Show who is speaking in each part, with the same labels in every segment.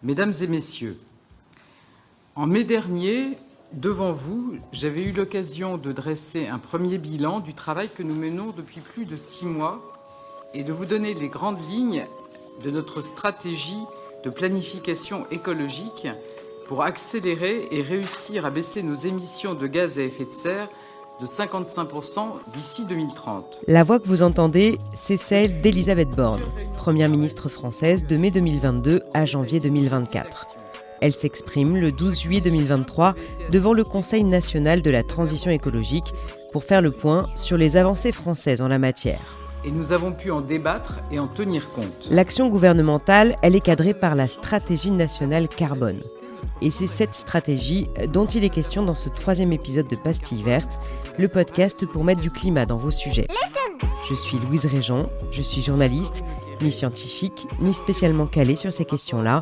Speaker 1: Mesdames et messieurs, en mai dernier, devant vous, j'avais eu l'occasion de dresser un premier bilan du travail que nous menons depuis plus de 6 mois et de vous donner les grandes lignes de notre stratégie de planification écologique pour accélérer et réussir à baisser nos émissions de gaz à effet de serre de 55% d'ici 2030.
Speaker 2: La voix que vous entendez, c'est celle d'Elisabeth Borne, Première ministre française de mai 2022 à janvier 2024. Elle s'exprime le 12 juillet 2023 devant le Conseil national de la transition écologique pour faire le point sur les avancées françaises en la matière.
Speaker 1: Et nous avons pu en débattre et en tenir compte.
Speaker 2: L'action gouvernementale, elle est cadrée par la stratégie nationale carbone. Et c'est cette stratégie dont il est question dans ce 3e épisode de Pastille verte, le podcast pour mettre du climat dans vos sujets. Je suis Louise Régent, je suis journaliste, ni scientifique, ni spécialement calée sur ces questions-là.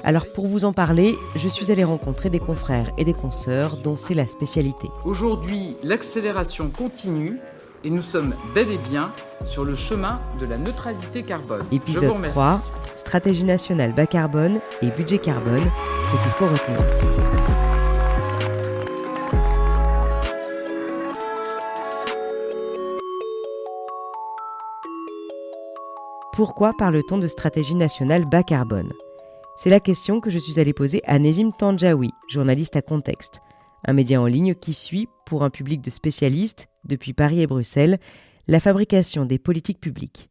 Speaker 2: Alors pour vous en parler, je suis allée rencontrer des confrères et des consoeurs dont c'est la spécialité.
Speaker 1: Aujourd'hui, l'accélération continue et nous sommes bel et bien sur le chemin de la neutralité carbone.
Speaker 2: Épisode 3, stratégie nationale bas carbone et budget carbone, ce qu'il faut retenir. Pourquoi parle-t-on de stratégie nationale bas carbone ? C'est la question que je suis allée poser à Nezim Tandjaoui, journaliste à Contexte, un média en ligne qui suit, pour un public de spécialistes, depuis Paris et Bruxelles, la fabrication des politiques publiques.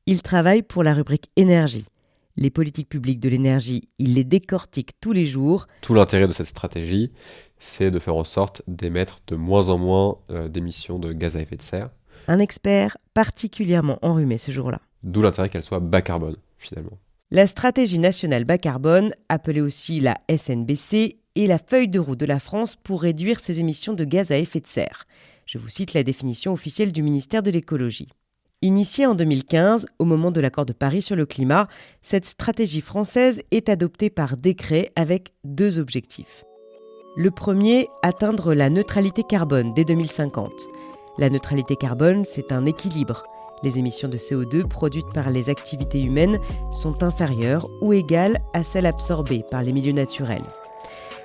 Speaker 2: Il travaille pour la rubrique Énergie. Les politiques publiques de l'énergie, il les décortique tous les jours.
Speaker 3: Tout l'intérêt de cette stratégie, c'est de faire en sorte d'émettre de moins en moins d'émissions de gaz à effet de serre.
Speaker 2: Un expert particulièrement enrhumé ce jour-là.
Speaker 3: D'où l'intérêt qu'elle soit bas carbone, finalement.
Speaker 2: La stratégie nationale bas carbone, appelée aussi la SNBC, est la feuille de route de la France pour réduire ses émissions de gaz à effet de serre. Je vous cite la définition officielle du ministère de l'écologie. Initiée en 2015, au moment de l'accord de Paris sur le climat, cette stratégie française est adoptée par décret avec 2 objectifs. Le premier, atteindre la neutralité carbone dès 2050. La neutralité carbone, c'est un équilibre. Les émissions de CO2 produites par les activités humaines sont inférieures ou égales à celles absorbées par les milieux naturels.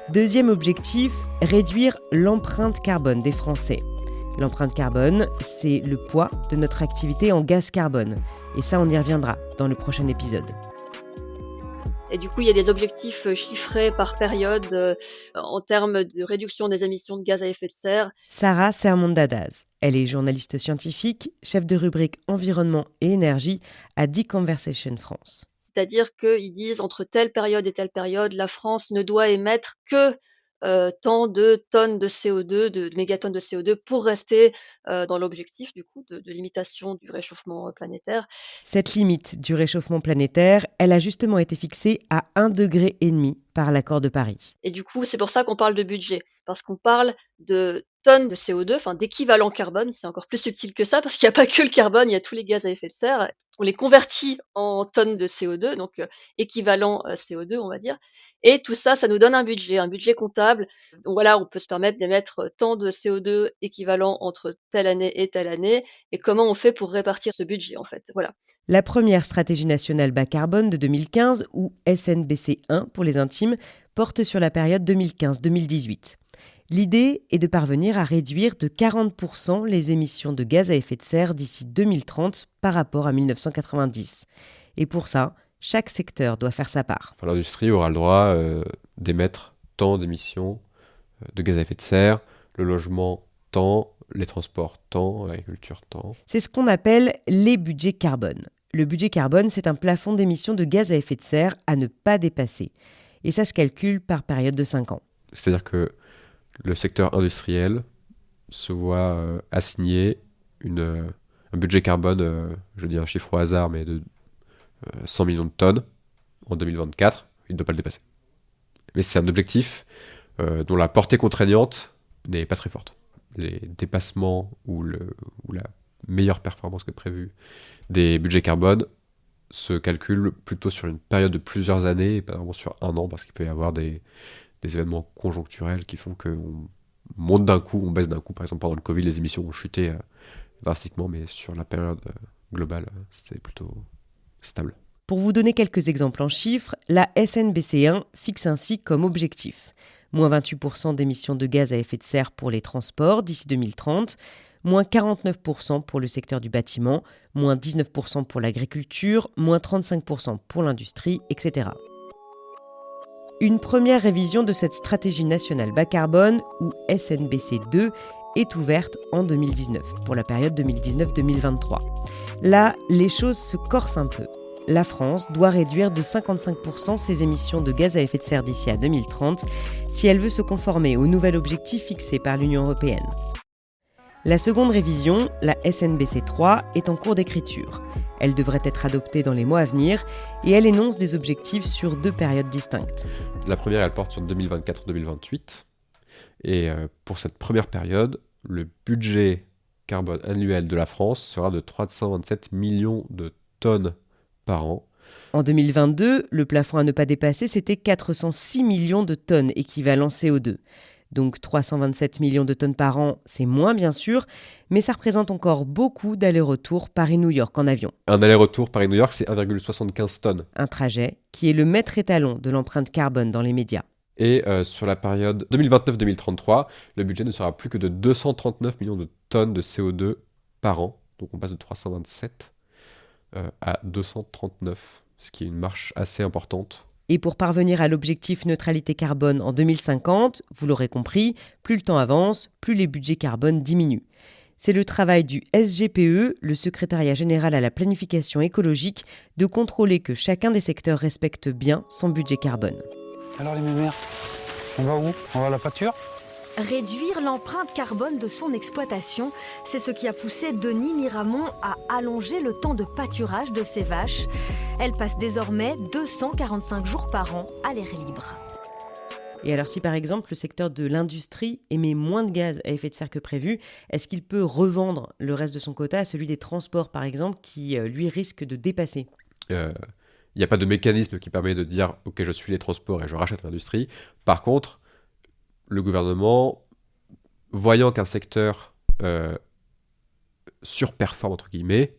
Speaker 2: Deuxième objectif, réduire l'empreinte carbone des Français. L'empreinte carbone, c'est le poids de notre activité en gaz carbone. Et ça, on y reviendra dans le prochain épisode.
Speaker 4: Et du coup, il y a des objectifs chiffrés par période en termes de réduction des émissions de gaz à effet de serre.
Speaker 2: Sarah Sermonde-Dadaz. Elle est journaliste scientifique, chef de rubrique environnement et énergie à The-Conversation France.
Speaker 4: C'est-à-dire qu'ils disent entre telle période et telle période, la France ne doit émettre que tant de tonnes de CO2, de mégatonnes de CO2 pour rester dans l'objectif du coup de limitation du réchauffement planétaire.
Speaker 2: Cette limite du réchauffement planétaire, elle a justement été fixée à 1,5 degré par l'accord de Paris.
Speaker 4: Et du coup, c'est pour ça qu'on parle de budget, parce qu'on parle de tonnes de CO2, enfin d'équivalent carbone, c'est encore plus subtil que ça, parce qu'il n'y a pas que le carbone, il y a tous les gaz à effet de serre. On les convertit en tonnes de CO2, donc équivalent CO2, on va dire. Et tout ça, ça nous donne un budget comptable. Donc voilà, on peut se permettre d'émettre tant de CO2 équivalent entre telle année, et comment on fait pour répartir ce budget, en fait. Voilà.
Speaker 2: La première stratégie nationale bas carbone de 2015, ou SNBC 1 pour les intimes, porte sur la période 2015-2018. L'idée est de parvenir à réduire de 40% les émissions de gaz à effet de serre d'ici 2030 par rapport à 1990. Et pour ça, chaque secteur doit faire sa part.
Speaker 3: L'industrie aura le droit d'émettre tant d'émissions de gaz à effet de serre, le logement tant, les transports tant, l'agriculture tant.
Speaker 2: C'est ce qu'on appelle les budgets carbone. Le budget carbone, c'est un plafond d'émissions de gaz à effet de serre à ne pas dépasser. Et ça se calcule par période de 5 ans.
Speaker 3: C'est-à-dire que le secteur industriel se voit assigner un budget carbone, je dis un chiffre au hasard, mais de 100 millions de tonnes en 2024. Il ne doit pas le dépasser. Mais c'est un objectif dont la portée contraignante n'est pas très forte. Les dépassements ou la meilleure performance que prévu des budgets carbone se calculent plutôt sur une période de plusieurs années et pas vraiment sur un an, parce qu'il peut y avoir des événements conjoncturels qui font qu'on monte d'un coup, on baisse d'un coup. Par exemple, pendant le Covid, les émissions ont chuté drastiquement, mais sur la période globale, c'est plutôt stable.
Speaker 2: Pour vous donner quelques exemples en chiffres, la SNBC1 fixe ainsi comme objectif moins 28% d'émissions de gaz à effet de serre pour les transports d'ici 2030, moins 49% pour le secteur du bâtiment, moins 19% pour l'agriculture, moins 35% pour l'industrie, etc. Une première révision de cette stratégie nationale bas carbone, ou SNBC2, est ouverte en 2019, pour la période 2019-2023. Là, les choses se corsent un peu. La France doit réduire de 55% ses émissions de gaz à effet de serre d'ici à 2030 si elle veut se conformer au nouvel objectif fixé par l'Union européenne. La seconde révision, la SNBC3, est en cours d'écriture. Elle devrait être adoptée dans les mois à venir et elle énonce des objectifs sur 2 périodes distinctes.
Speaker 3: La première, elle porte sur 2024-2028. Et pour cette première période, le budget carbone annuel de la France sera de 327 millions de tonnes par an.
Speaker 2: En 2022, le plafond à ne pas dépasser, c'était 406 millions de tonnes équivalent CO2. Donc 327 millions de tonnes par an, c'est moins bien sûr, mais ça représente encore beaucoup d'allers-retours Paris-New York en avion.
Speaker 3: Un aller-retour Paris-New York, c'est 1,75 tonnes.
Speaker 2: Un trajet qui est le maître étalon de l'empreinte carbone dans les médias.
Speaker 3: Et sur la période 2029-2033, le budget ne sera plus que de 239 millions de tonnes de CO2 par an. Donc on passe de 327 à 239, ce qui est une marche assez importante.
Speaker 2: Et pour parvenir à l'objectif neutralité carbone en 2050, vous l'aurez compris, plus le temps avance, plus les budgets carbone diminuent. C'est le travail du SGPE, le Secrétariat général à la planification écologique, de contrôler que chacun des secteurs respecte bien son budget carbone.
Speaker 5: Alors les mémères, on va où? On va à la pâture?
Speaker 6: Réduire l'empreinte carbone de son exploitation, c'est ce qui a poussé Denis Miramont à allonger le temps de pâturage de ses vaches. Elles passent désormais 245 jours par an à l'air libre.
Speaker 2: Et alors si par exemple le secteur de l'industrie émet moins de gaz à effet de serre que prévu, est-ce qu'il peut revendre le reste de son quota à celui des transports par exemple qui lui risque de dépasser ?
Speaker 3: Il n'y a pas de mécanisme qui permet de dire « Ok, je suis les transports et je rachète l'industrie ». Par contre, le gouvernement, voyant qu'un secteur surperforme, entre guillemets,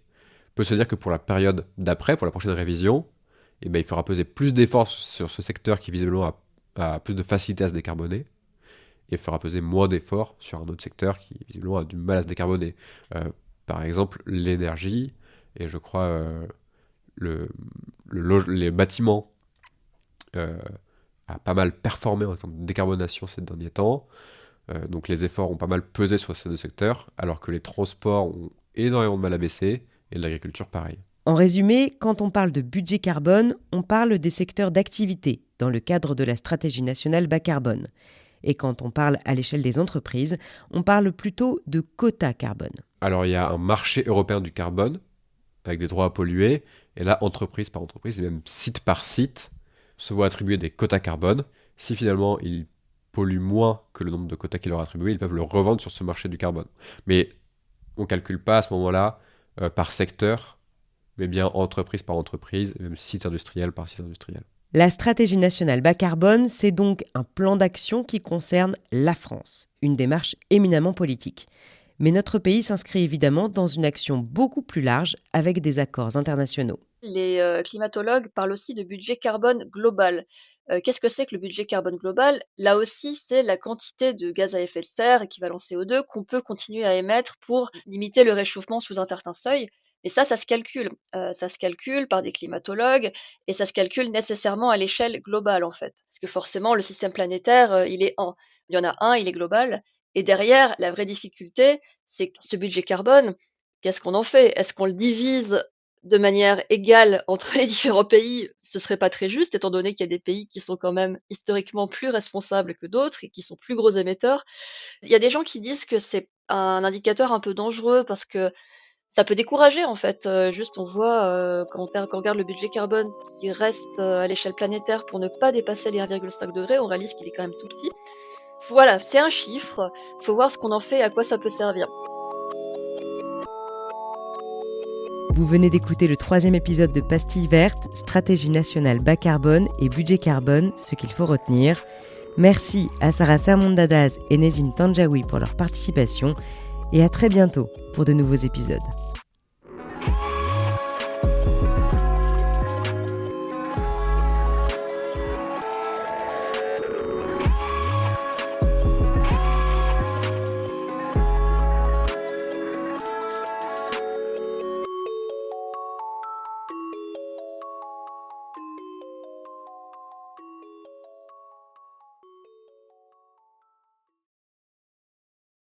Speaker 3: peut se dire que pour la période d'après, pour la prochaine révision, il fera peser plus d'efforts sur ce secteur qui visiblement a plus de facilité à se décarboner, et fera peser moins d'efforts sur un autre secteur qui visiblement a du mal à se décarboner. Par exemple, l'énergie, et je crois les bâtiments a pas mal performé en termes de décarbonation ces derniers temps. Donc les efforts ont pas mal pesé sur ces deux secteurs, alors que les transports ont énormément de mal à baisser, et l'agriculture pareil.
Speaker 2: En résumé, quand on parle de budget carbone, on parle des secteurs d'activité dans le cadre de la stratégie nationale bas carbone. Et quand on parle à l'échelle des entreprises, on parle plutôt de quotas carbone.
Speaker 3: Alors il y a un marché européen du carbone, avec des droits à polluer, et là, entreprise par entreprise, et même site par site, se voient attribuer des quotas carbone. Si finalement ils polluent moins que le nombre de quotas qu'ils leur attribuent, ils peuvent le revendre sur ce marché du carbone. Mais on ne calcule pas à ce moment-là par secteur, mais bien entreprise par entreprise, même site industriel par site industriel.
Speaker 2: La stratégie nationale bas carbone, c'est donc un plan d'action qui concerne la France, une démarche éminemment politique. Mais notre pays s'inscrit évidemment dans une action beaucoup plus large avec des accords internationaux.
Speaker 4: Les climatologues parlent aussi de budget carbone global. Qu'est-ce que c'est que le budget carbone global? Là aussi, c'est la quantité de gaz à effet de serre, équivalent CO2, qu'on peut continuer à émettre pour limiter le réchauffement sous un certain seuil. Et ça se calcule. Ça se calcule par des climatologues et ça se calcule nécessairement à l'échelle globale, en fait. Parce que forcément, le système planétaire, il est un. Il y en a un, il est global. Et derrière, la vraie difficulté, c'est que ce budget carbone, qu'est-ce qu'on en fait? Est-ce qu'on le divise de manière égale entre les différents pays? Ce serait pas très juste, étant donné qu'il y a des pays qui sont quand même historiquement plus responsables que d'autres et qui sont plus gros émetteurs. Il y a des gens qui disent que c'est un indicateur un peu dangereux parce que ça peut décourager en fait. Juste on voit quand on regarde le budget carbone qui reste à l'échelle planétaire pour ne pas dépasser les 1,5 degrés, on réalise qu'il est quand même tout petit. Voilà, c'est un chiffre, faut voir ce qu'on en fait et à quoi ça peut servir.
Speaker 2: Vous venez d'écouter le 3e épisode de Pastille verte, stratégie nationale bas carbone et budget carbone, ce qu'il faut retenir. Merci à Sarah Sermon-Dadaz et Nezim Tandjaoui pour leur participation et à très bientôt pour de nouveaux épisodes.